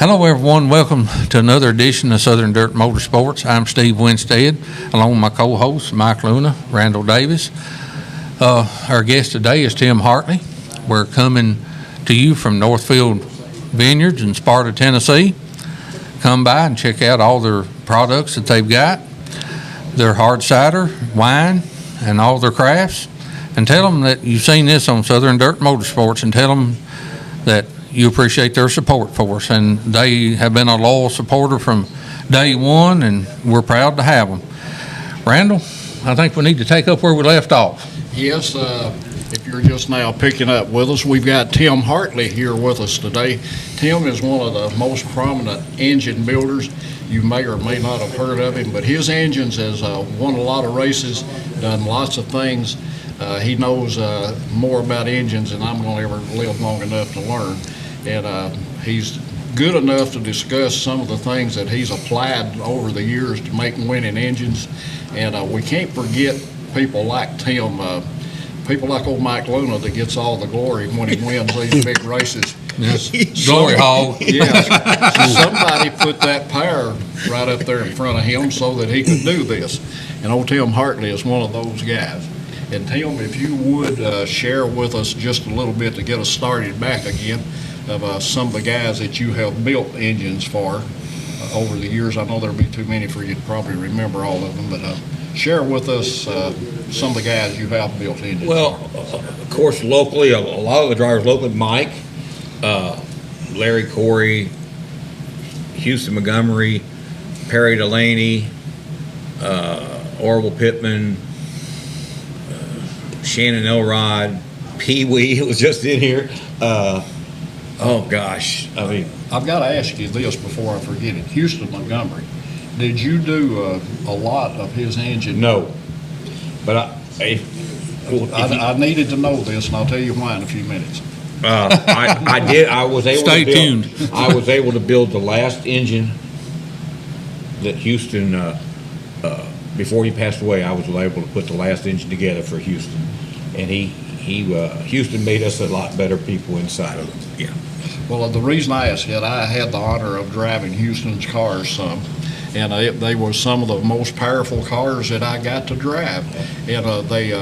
Hello, everyone. Welcome to another edition of Southern Dirt Motorsports. I'm Steve Winstead, along with my co-hosts, Mike Luna, Randall Davis. Our guest today is Tim Hartley. We're coming to you from Northfield Vineyards in Sparta, Tennessee. Come by and check out all their products that they've got, their hard cider, wine, and all their crafts. And tell them that you've seen this on Southern Dirt Motorsports, and tell them that you appreciate their support for us. And they have been a loyal supporter from day one, and we're proud to have them. Randall, I think we need to take up where we left off. Yes, if you're just now picking up with us, we've got Tim Hartley here with us today. Tim is one of the most prominent engine builders. You may or may not have heard of him, but his engines has won a lot of races, done lots of things. He knows more about engines than I'm going to ever live long enough to learn. And he's good enough to discuss some of the things that he's applied over the years to make winning engines. And we can't forget people like Tim, people like old Mike Luna that gets all the glory when he wins these big races. Yes. Glory hog. Yes. Somebody put that power right up there in front of him so that he could do this. And old Tim Hartley is one of those guys. And Tim, if you would share with us just a little bit to get us started back again of some of the guys that you have built engines for over the years. I know there'll be too many for you to probably remember all of them, but share with us some of the guys you have built engines for. Of course, locally, a lot of the drivers locally, Mike, Larry Corey, Houston Montgomery, Perry Delaney, Orville Pittman, Shannon Elrod, Pee Wee was just in here. Oh gosh, I mean, I've got to ask you this before I forget it. Houston Montgomery, did you do a lot of his engine? No, but I needed to know this, and I'll tell you why in a few minutes. I did. I was able. Stay to build, tuned. I was able to build the last engine that Houston. Before he passed away, I was able to put the last engine together for Houston, and Houston made us a lot better people inside of it. Yeah. Well, the reason I asked that, I had the honor of driving Houston's cars some, and they were some of the most powerful cars that I got to drive, and they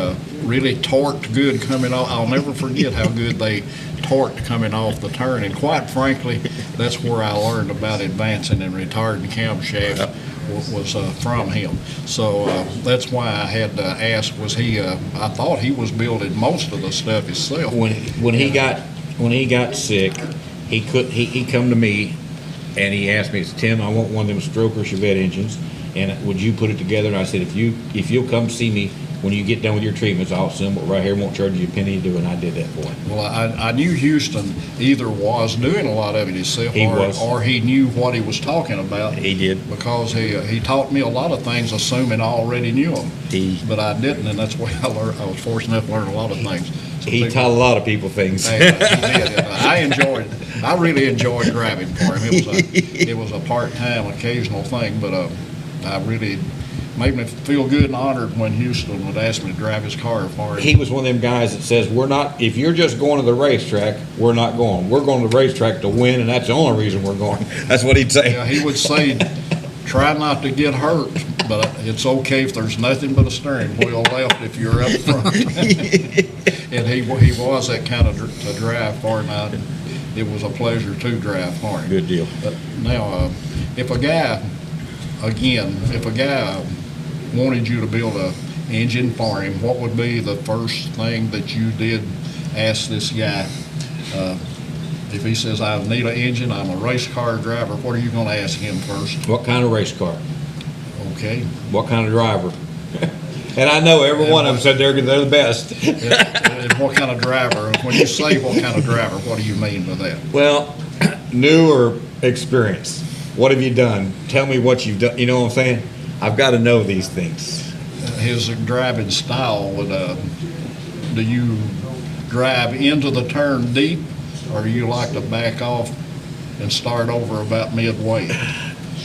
really torqued good coming off. I'll never forget how good they torqued coming off the turn, and quite frankly, that's where I learned about advancing and retarding camshafts. Was from him. So that's why I had to ask, was he, I thought he was building most of the stuff himself. When he got sick, he come to me and he asked me, Tim, I want one of them stroker Chevette engines, and would you put it together? And I said, if you'll come see me when you get done with your treatments, I'll assemble it right here, won't charge you a penny to do it, and I did that for him. Well, I knew Houston either was doing a lot of it himself, or he knew what he was talking about. He did. Because he taught me a lot of things, assuming I already knew them. But I didn't, and that's why I was fortunate enough to learn a lot of things. He taught a lot of people things. He did. I really enjoyed driving for him. It was a part-time, occasional thing, but I really made me feel good and honored when Houston would ask me to drive his car for him. He was one of them guys that says, if you're just going to the racetrack, we're not going. We're going to the racetrack to win, and that's the only reason we're going. That's what he'd say. Yeah, he would say, try not to get hurt, but it's okay if there's nothing but a steering wheel left if you're up front. And he was that kind of to drive for him. It was a pleasure to drive for him. Good deal. But now, if a guy wanted you to build a engine for him, what would be the first thing that you did ask this guy? If he says, I need an engine, I'm a race car driver, what are you going to ask him first? What kind of race car? Okay. What kind of driver? And I know every one of them said they're the best. And what kind of driver? When you say what kind of driver, what do you mean by that? Well, new or experienced? What have you done? Tell me what you've done. You know what I'm saying? I've got to know these things. His driving style would, do you drive into the turn deep, or do you like to back off and start over about midway?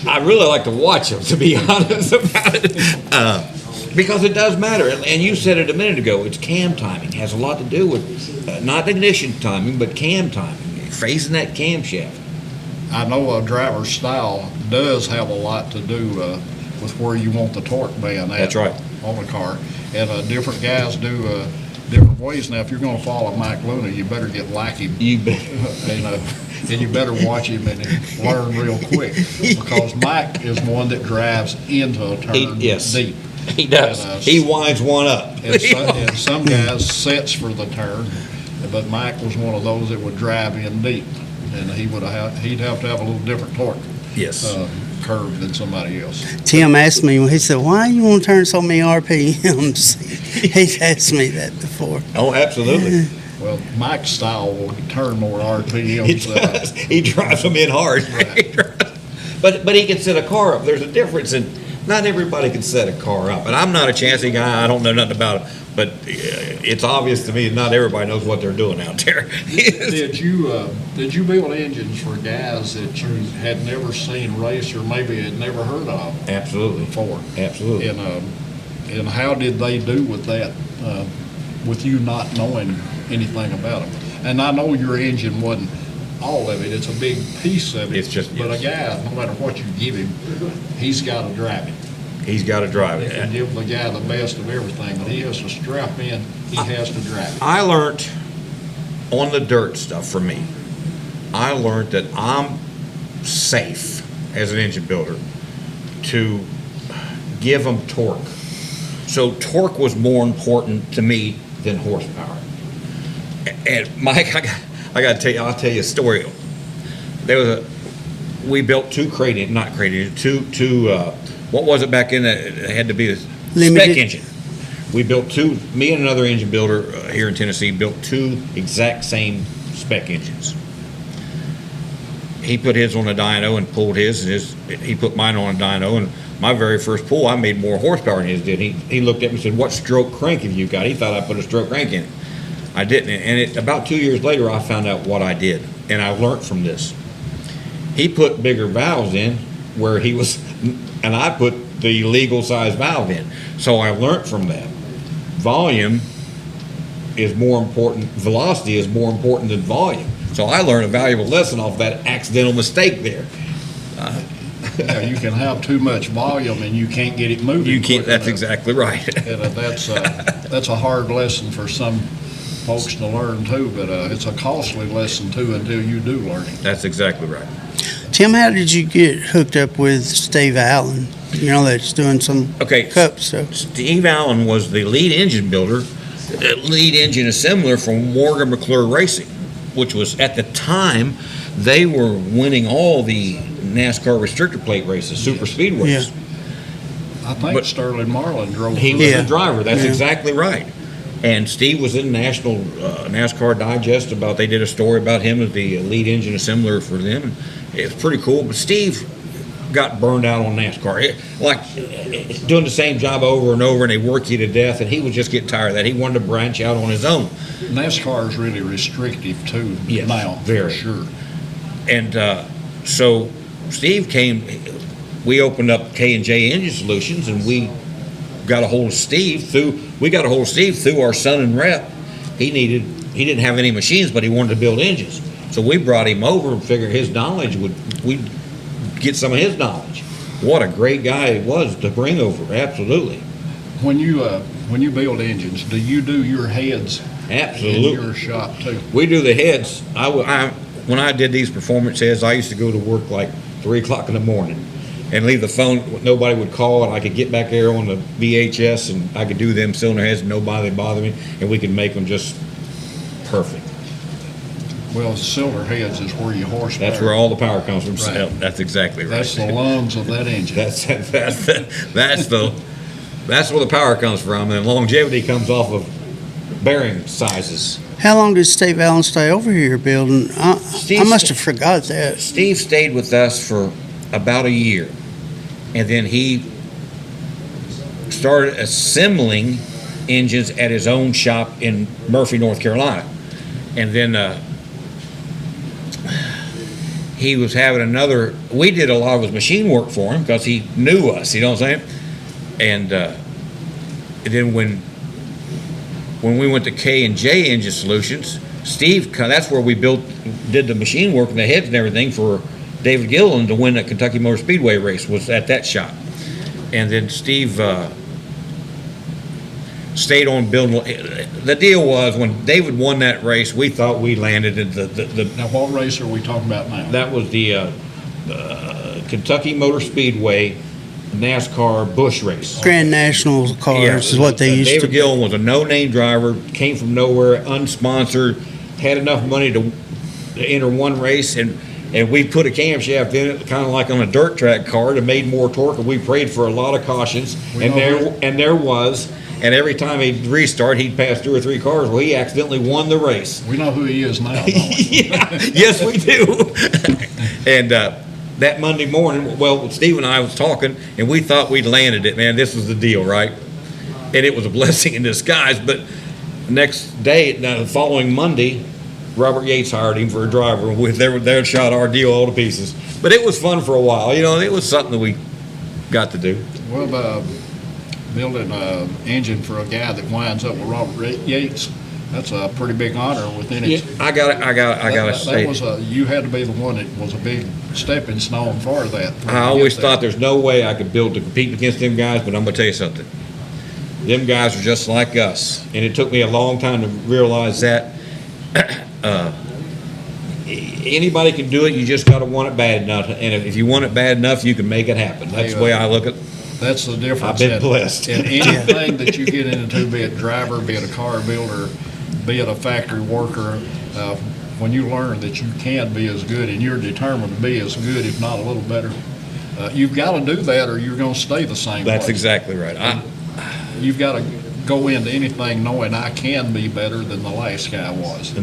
I really like to watch them, to be honest about it. Because it does matter. And you said it a minute ago, it's cam timing. It has a lot to do with not ignition timing, but cam timing. Phasing that camshaft. I know a driver's style does have a lot to do with where you want the torque band at. That's right. On the car. And different guys do different ways. Now, if you're going to follow Mike Luna, you better get like him. You bet. And you better watch him and learn real quick. Because Mike is one that drives into a turn Yes. deep. He does. And, He winds one up. And some guys sets for the turn, but Mike was one of those that would drive in deep, and he'd have to have a little different torque Yes. curve than somebody else. Tim asked me, he said, why you want to turn so many RPMs? He's asked me that before. Oh, absolutely. Well, Mike's style will turn more He RPMs. does. He drives them in hard. But he can set a car up. There's a difference in, not everybody can set a car up. And I'm not a chassis guy. I don't know nothing about it. But it's obvious to me not everybody knows what they're doing out there. Did you build engines for guys that you had never seen race or maybe had never heard of Absolutely. before? Absolutely. And how did they do with that, with you not knowing anything about them? And I know your engine wasn't all of it, it's a big piece of it. It's just- But yes. a guy, no matter what you give him, he's got to drive it. He's got to drive You can it. give the guy the best of everything, but he has to strap in, he has to drive it. I learned on the dirt stuff for me, I learned that I'm safe as an engine builder to give them torque. So torque was more important to me than horsepower. And Mike, I got to tell you, I'll tell you a story. We built two what was it back in that? It had to be a Limited. spec engine. We built two, me and another engine builder here in Tennessee built two exact same spec engines. He put his on a dyno and pulled his, he put mine on a dyno, and my very first pull, I made more horsepower than his did. He looked at me and said, "What stroke crank have you got?" He thought I put a stroke crank in it. I didn't, and about 2 years later, I found out what I did, and I learned from this. He put bigger valves in where he was, and I put the legal size valve in. So I learned from that. Volume is more important, velocity is more important than volume. So I learned a valuable lesson off that accidental mistake there. Yeah, you can have too much volume and you can't get it moving. You can't, quick that's enough. exactly right. And that's a hard lesson for some folks to learn too, but it's a costly lesson too until you do learn it. That's exactly right. Tim, how did you get hooked up with Steve Allen? You know, that's doing some Okay. cup stuff. Steve Allen was the lead engine builder, lead engine assembler for Morgan McClure Racing, which was at the time they were winning all the NASCAR restrictor plate races, super speedways. Yeah. I think But- Sterling Marlin drove. He was Yeah. the driver. That's Yeah. exactly right. And Steve was in National NASCAR Digest about. They did a story about him as the lead engine assembler for them. And it was pretty cool. But Steve got burned out on NASCAR, doing the same job over and over, and they work you to death. And he was just getting tired of that. He wanted to branch out on his own. NASCAR is really restrictive too Yes, now, very. for sure. And so Steve came. We opened up K&J Engine Solutions, and we got a hold of Steve through our son and rep. He didn't have any machines, but he wanted to build engines. So we brought him over and figured we'd get some of his knowledge. What a great guy he was to bring over. Absolutely. When you build engines, do you do your heads in Absolutely. your shop too? We do the heads. When I did these performance heads, I used to go to work like 3 o'clock in the morning and leave the phone. Nobody would call, and I could get back there on the VHS and I could do them cylinder heads, and nobody would bother me, and we could make them just perfect. Well, cylinder heads is where your horsepower. That's where all the power comes from. Right. That's exactly right. That's the lungs of that engine. That's where the power comes from, and longevity comes off of bearing sizes. How long did Steve Allen stay over here building? I Steve- must have forgot that. Steve stayed with us for about a year, and then he started assembling engines at his own shop in Murphy, North Carolina. And then he was having we did a lot of his machine work for him because he knew us, you know what I'm saying? And then when we went to K&J Engine Solutions, Steve, that's where we did the machine work and the heads and everything for David Gilliland to win that Kentucky Motor Speedway race was at that shop. And then Steve stayed on building. The deal was when David won that race, we thought we landed in the Now, what race are we talking about now? that was the Kentucky Motor Speedway NASCAR Busch race. Grand National cars is what they used David to be. Gillen was a no-name driver, came from nowhere, unsponsored, had enough money to enter one race, and we put a camshaft in it, kind of like on a dirt track car, that made more torque, and we prayed for a lot of cautions, and there was. And every time he'd restart, he'd pass 2 or 3 cars. Well, he accidentally won the race. We know who he is now, don't we? Yeah, yes, we do. And that Monday morning, well, Steve and I was talking, and we thought we'd landed it, man. This was the deal, right? And it was a blessing in disguise. But the next day, the following Monday, Robert Yates hired him for a driver, and they shot our deal all to pieces. But it was fun for a while. You know, it was something that we got to do. Well, building an engine for a guy that winds up with Robert Yates, that's a pretty big honor within it. Yeah, I gotta say. You had to be the one that was a big stepping stone for that. I always thought there's no way I could build to compete against them guys, but I'm gonna tell you something. Them guys are just like us, and it took me a long time to realize that. Anybody can do it. You just gotta want it bad enough, and if you want it bad enough, you can make it happen. That's the way I look at it. That's the difference. I've been blessed. In anything that you get into, be it driver, be it a car builder, be it a factory worker, when you learn that you can be as good and you're determined to be as good, if not a little better, you've got to do that or you're going to stay the same way. That's exactly right. You've got to go into anything knowing I can be better than the last guy was.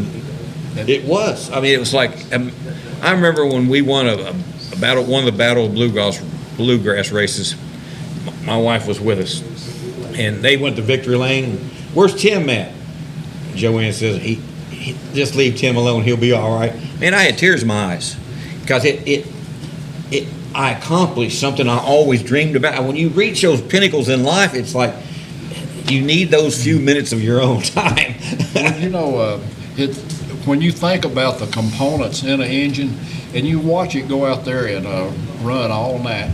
It was. I mean, it was like, I remember when we won one of the Battle of Bluegrass races. My wife was with us, and they went to victory lane. Where's Tim at? Joanne says, he just leave Tim alone. He'll be all right. Man, I had tears in my eyes because I accomplished something I always dreamed about. When you reach those pinnacles in life, it's like you need those few minutes of your own time. Well, you know, when you think about the components in an engine, and you watch it go out there and run all night.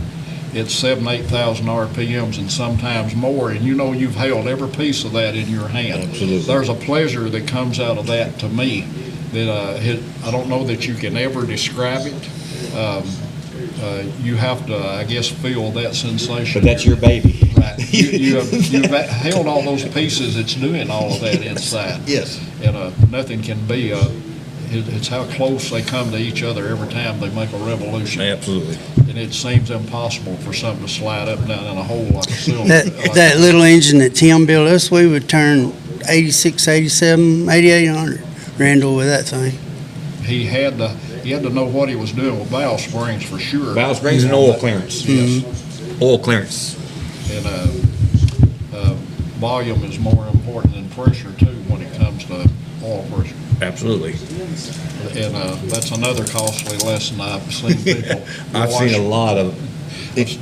It's 7,000 to 8,000 RPMs and sometimes more, and you know you've held every piece of that in your hand. Absolutely. There's a pleasure that comes out of that to me that I don't know that you can ever describe it. You have to, I guess, feel that sensation. But that's your baby. Right. You've held all those pieces that's doing all of that inside. Yes. And nothing can be, it's how close they come to each other every time they make a revolution. Absolutely. And it seems impossible for something to slide up and down in a hole like a cylinder. That little engine that Tim built us, we would turn 86, 87, 8,800 Randall with that thing. He had to know what he was doing with valve springs for sure. Valve springs and oil clearance. Yes. Oil clearance. And volume is more important than pressure too when it comes to oil pressure. Absolutely. And that's another costly lesson I've seen people. I've seen a lot of it.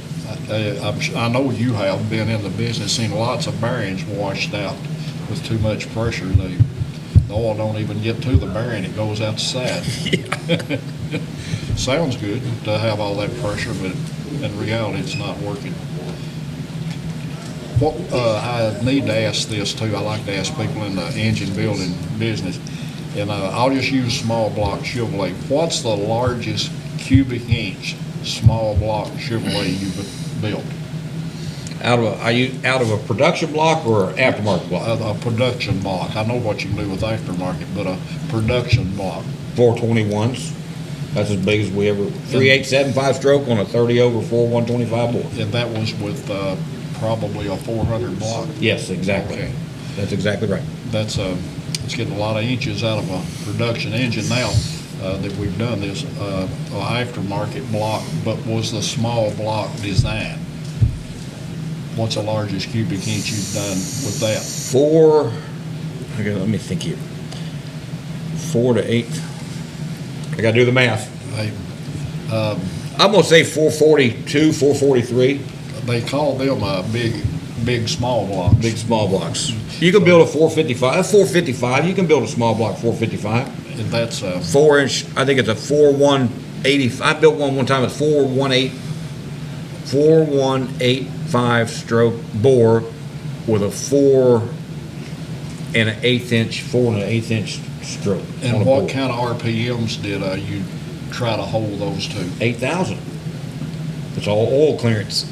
I know you have been in the business, seen lots of bearings washed out with too much pressure. The oil don't even get to the bearing; it goes out the side. Sounds good to have all that pressure, but in reality, it's not working. What I need to ask this too. I like to ask people in the engine building business. And I'll just use small block Chevrolet. What's the largest cubic inch small block Chevrolet you've built? Are you out of a production block or aftermarket block? A production block. I know what you can do with aftermarket, but a production block. 421s. That's as big as we ever. 3875 stroke on a 30 over 4125 board. And that was with probably a 400 block. Yes, exactly. Okay. That's exactly right. That's it's getting a lot of inches out of a production engine now that we've done this aftermarket block, but was the small block design? What's the largest cubic inch you've done with that? Okay, let me think here. 4 to 8. I gotta do the math. I'm gonna say 442, 443. They call them big small blocks. Big small blocks. You can build a 455. That's 455. You can build a small block 455. And that's 4 inch. I think it's a 41 I built one time at 4185 stroke bore with a 4 and an 1/8 inch stroke. on And a what bore. kind of RPMs did you try to hold those to? 8,000. It's all oil clearance.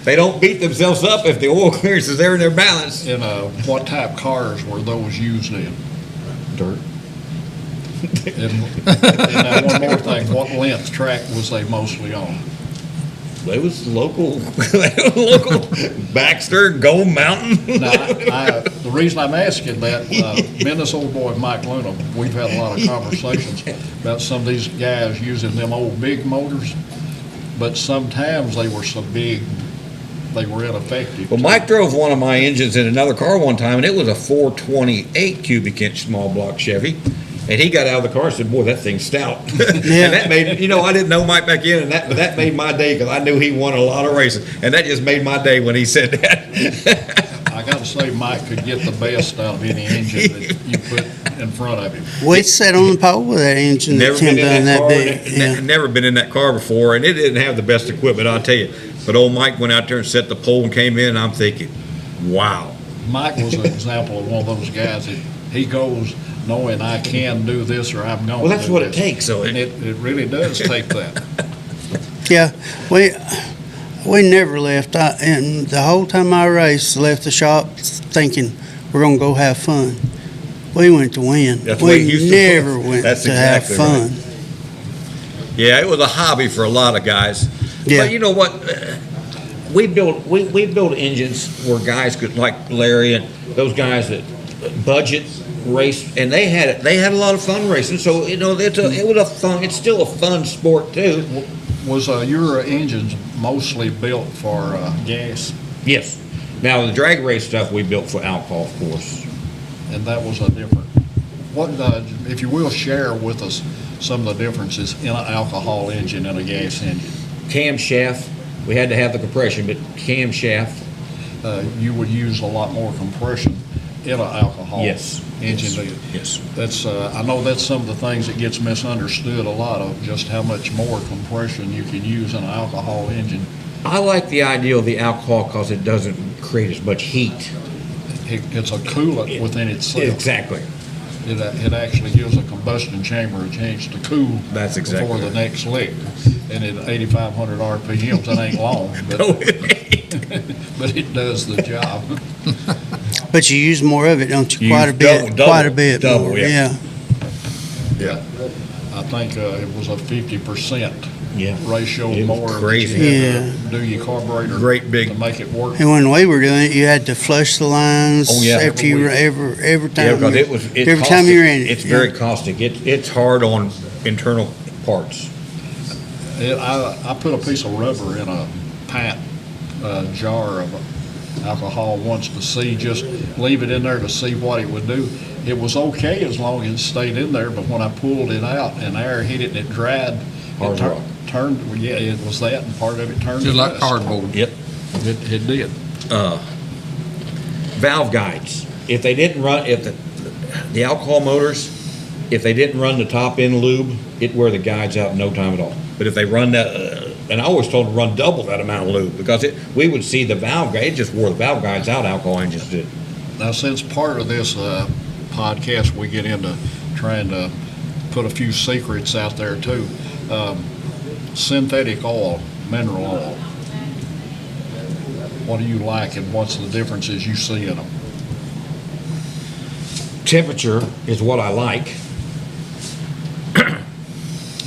They don't beat themselves up if the oil clearance is there in their balance. And what type cars were those used in? Dirt. And now one more thing, what length track was they mostly on? They was local, Baxter, Gold Mountain. Now, the reason I'm asking that, me and this old boy Mike Luna, we've had a lot of conversations about some of these guys using them old big motors, but sometimes they were so big, they were ineffective. Well, Mike drove one of my engines in another car one time, and it was a 428 cubic inch small block Chevy. And he got out of the car and said, "Boy, that thing's stout." Yeah. And that made, I didn't know Mike back in, but that made my day because I knew he won a lot of races. And that just made my day when he said that. I gotta say, Mike could get the best out of any engine that you put in front of him. We sat on the pole with that engine that Never Tim been in done that that car. big. Yeah. Never been in that car before, and it didn't have the best equipment, I'll tell you. But old Mike went out there and set the pole and came in, and I'm thinking, wow. Mike was an example of one of those guys that he goes knowing I can do this or I'm going to do this. Well, that's what it takes, so And it really does take that. Yeah, we never left. And the whole time I raced, left the shop thinking we're gonna go have fun. We went to win. That's the way it We used to never work. went That's to have exactly fun. Yeah, it was a hobby for a lot of guys. Yeah. But you know what? We built engines where guys could, like Larry and those guys that budget race, and they had a lot of fun racing. So it was a fun. It's still a fun sport too. Was your engines mostly built for gas? Yes. Now the drag race stuff we built for alcohol, of course. And that was a different, what, if you will, share with us some of the differences in an alcohol engine and a gas engine. Camshaft, we had to have the compression, but camshaft. You would use a lot more compression in an alcohol Yes. engine. Yes. That's, I know that's some of the things that gets misunderstood a lot of, just how much more compression you can use in an alcohol engine. I like the idea of the alcohol because it doesn't create as much heat. It's a coolant within itself. Exactly. It actually gives a combustion chamber a chance to cool That's exactly before the right. next lick. And at 8,500 RPMs, that ain't long, but, No, it ain't. but it does the job. But you use more of it, don't you? You Quite a use bit. double- Quite a bit double, more. yeah. Yeah. Yeah. I think it was a 50% Yeah. ratio It was more that crazy. you had to do your carburetor Great big- to make it work. And when we were doing it, you had to flush the lines Oh, yeah. after you every Yeah, time. because every time you're in it. It's yeah. very caustic. It's hard on internal parts. I put a piece of rubber in a pint jar of alcohol once to see, just leave it in there to see what it would do. It was okay as long as it stayed in there, but when I pulled it out and air hit it and it dried, Hard rock. turned, well, yeah, it was that, and part of it turned to Just like dust. cardboard. Yep. It did. Valve guides. If they didn't run, if the alcohol motors, if they didn't run the top end lube, it'd wear the guides out in no time at all. But if they run that, and I always told them to run double that amount of lube because we would see the valve guide, it just wore the valve guides out, alcohol engines did. Now, since part of this podcast, we get into trying to put a few secrets out there too. Synthetic oil, mineral oil. What do you like and what's the differences you see in them? Temperature is what I like.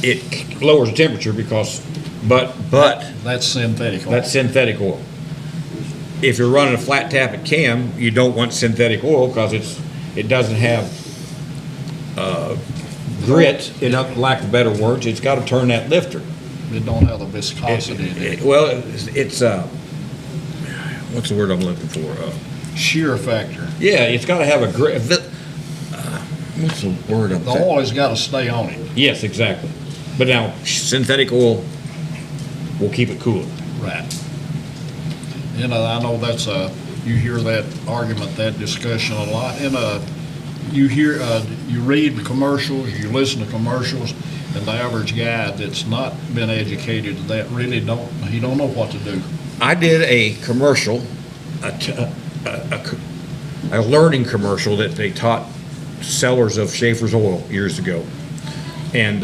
It lowers the temperature because, but That's synthetic oil. that's synthetic oil. If you're running a flat tappet cam, you don't want synthetic oil because it doesn't have grit, in lack of better words. It's got to turn that lifter. It don't have the viscosity in it. Well, it's what's the word I'm looking for? Shear factor. Yeah, it's got to have a grit. What's the word I'm The saying? oil has got to stay on it. Yes, exactly. But now synthetic oil will keep it cooler. Right. You know, I know that's you hear that argument, that discussion a lot. And you hear, you read commercials, you listen to commercials, And the average guy that's not been educated, that really don't know what to do. I did a commercial, a learning commercial that they taught sellers of Schaefer's oil years ago. And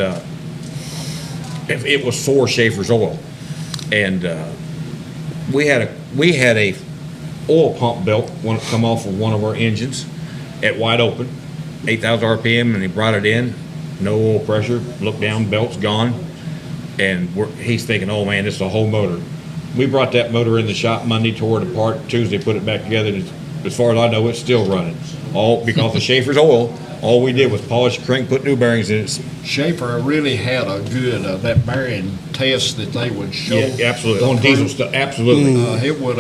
it was for Schaefer's oil. And we had a oil pump belt come off of one of our engines at wide open, 8,000 RPM, and he brought it in, no oil pressure, looked down, belt's gone. And he's thinking, oh man, this is a whole motor. We brought that motor in the shop Monday, tore it apart, Tuesday put it back together, and as far as I know, it's still running. All because of Schaefer's oil. All we did was polish the crank, put new bearings in it. Schaefer really had a good, that bearing test that they would show. Yeah, absolutely. On diesel stuff, absolutely. It would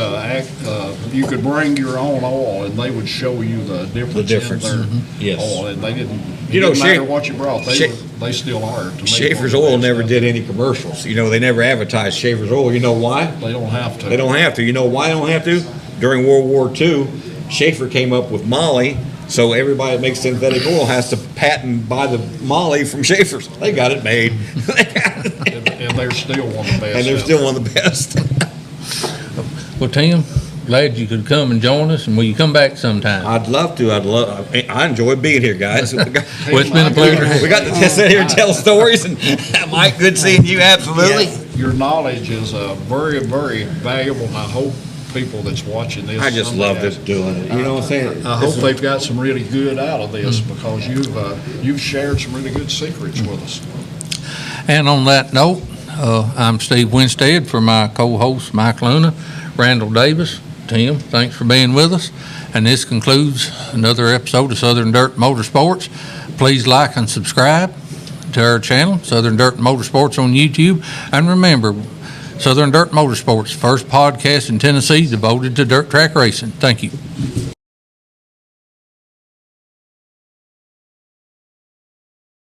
you could bring your own oil and they would show you the difference. In their Yes. oil, and they didn't, You know, didn't matter Scha- what you brought, they still are. To make Schaefer's one of the oil best never out did there. any commercials. You know, they never advertised Schaefer's oil. You know why? They don't have to. They don't have to. You know why they don't have to? During World War II, Schaefer came up with Molly, so everybody that makes synthetic oil has to patent buy the Molly from Schaefer's. They got it made. And they're still one of the best. And they're out still there. one of the best. Well, Tim, glad you could come and join us, and will you come back sometime? I'd love to. I enjoy being here, guys. Well, it's been a pleasure. We got to sit here and tell stories, and Mike, good seeing you, absolutely. Your knowledge is very, very valuable, and I hope people that's watching this. I just love this doing it. You know what I'm saying? I hope they've got some really good out of this because you've shared some really good secrets with us. And on that note, I'm Steve Winstead for my co-host Mike Luna, Randall Davis. Tim, thanks for being with us. And this concludes another episode of Southern Dirt Motorsports. Please like and subscribe to our channel, Southern Dirt Motorsports on YouTube. And remember, Southern Dirt Motorsports, first podcast in Tennessee devoted to dirt track racing. Thank you.